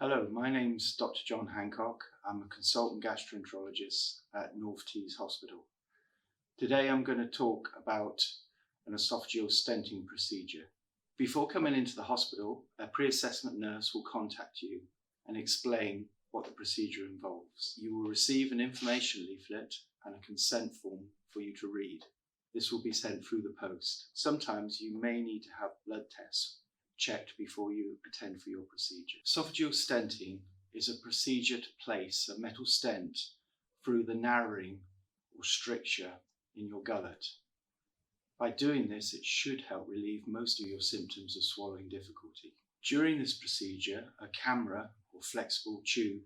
Hello, my name's Dr. John Hancock. I'm a Consultant Gastroenterologist at North Tees Hospital. Today I'm going to talk about an esophageal stenting procedure. Before coming into the hospital, a pre-assessment nurse will contact you and explain what the procedure involves. You will receive an information leaflet and a consent form for you to read. This will be sent through the post. Sometimes you may need to have blood tests checked before you attend for your procedure. Esophageal stenting is a procedure to place a metal stent through the narrowing or stricture in your gullet. By doing this, it should help relieve most of your symptoms of swallowing difficulty. During this procedure, a camera or flexible tube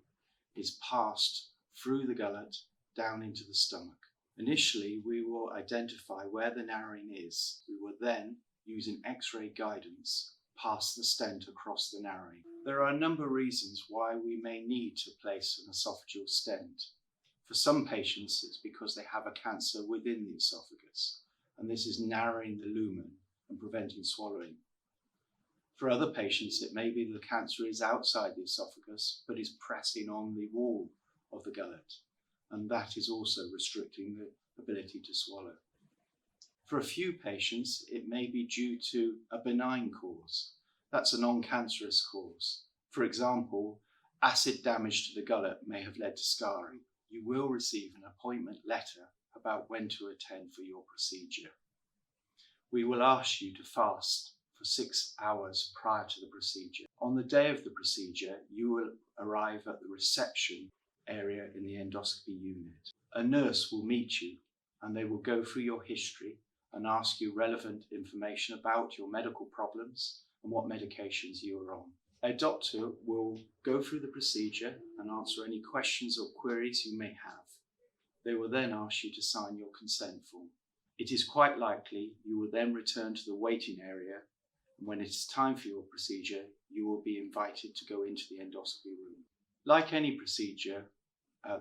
is passed through the gullet down into the stomach. Initially, we will identify where the narrowing is. We will then, using X-ray guidance, pass the stent across the narrowing. There are a number of reasons why we may need to place an esophageal stent. For some patients, it's because they have a cancer within the esophagus, and this is narrowing the lumen and preventing swallowing. For other patients, it may be the cancer is outside the esophagus, but is pressing on the wall of the gullet, and that is also restricting the ability to swallow. For a few patients, it may be due to a benign cause. That's a non-cancerous cause. For example, acid damage to the gullet may have led to scarring. You will receive an appointment letter about when to attend for your procedure. We will ask you to fast for 6 hours prior to the procedure. On the day of the procedure, you will arrive at the reception area in the endoscopy unit. A nurse will meet you and they will go through your history and ask you relevant information about your medical problems and what medications you are on. A doctor will go through the procedure and answer any questions or queries you may have. They will then ask you to sign your consent form. It is quite likely you will then return to the waiting area, and when it is time for your procedure, you will be invited to go into the endoscopy room. Like any procedure,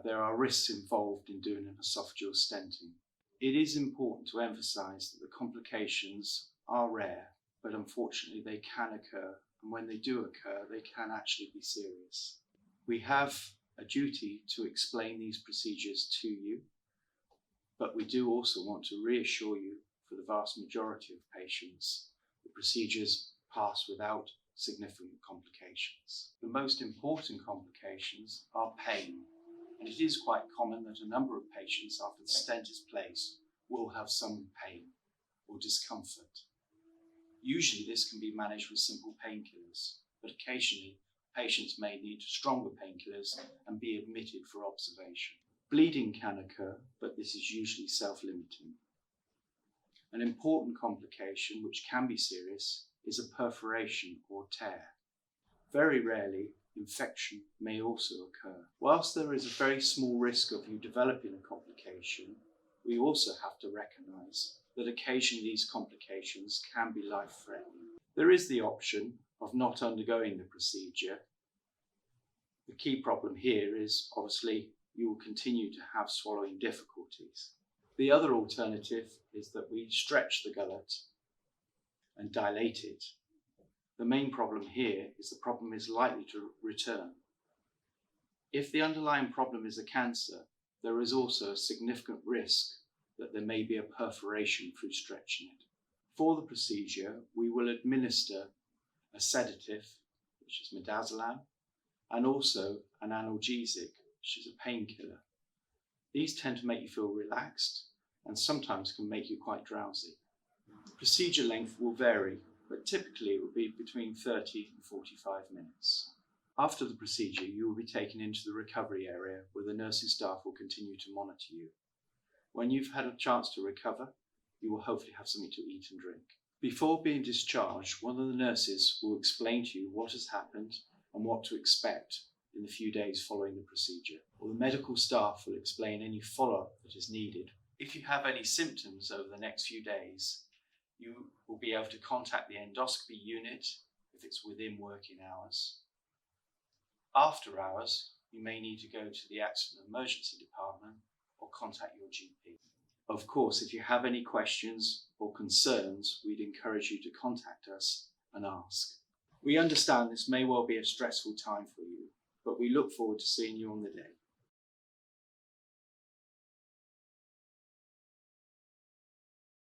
there are risks involved in doing an esophageal stenting. It is important to emphasize that the complications are rare, but unfortunately they can occur, and when they do occur, they can actually be serious. We have a duty to explain these procedures to you, but we do also want to reassure you, for the vast majority of patients, the procedures pass without significant complications. The most important complications are pain. And it is quite common that a number of patients, after the stent is placed, will have some pain or discomfort. Usually this can be managed with simple painkillers, but occasionally patients may need stronger painkillers and be admitted for observation. Bleeding can occur, but this is usually self-limiting. An important complication, which can be serious, is a perforation or tear. Very rarely, infection may also occur. Whilst there is a very small risk of you developing a complication, we also have to recognise that occasionally these complications can be life-threatening. There is the option of not undergoing the procedure. The key problem here is obviously you will continue to have swallowing difficulties. The other alternative is that we stretch the gullet and dilate it. The main problem here is the problem is likely to return. If the underlying problem is a cancer, there is also a significant risk that there may be a perforation through stretching it. For the procedure, we will administer a sedative, which is midazolam, and also an analgesic, which is a painkiller. These tend to make you feel relaxed and sometimes can make you quite drowsy. Procedure length will vary, but typically it will be between 30 and 45 minutes. After the procedure, you will be taken into the recovery area where the nursing staff will continue to monitor you. When you've had a chance to recover, you will hopefully have something to eat and drink. Before being discharged, one of the nurses will explain to you what has happened and what to expect in the few days following the procedure. Or the medical staff will explain any follow-up that is needed. If you have any symptoms over the next few days, you will be able to contact the endoscopy unit if it's within working hours. After hours, you may need to go to the accident emergency department or contact your GP. Of course, if you have any questions or concerns, we'd encourage you to contact us and ask. We understand this may well be a stressful time for you, but we look forward to seeing you on the day.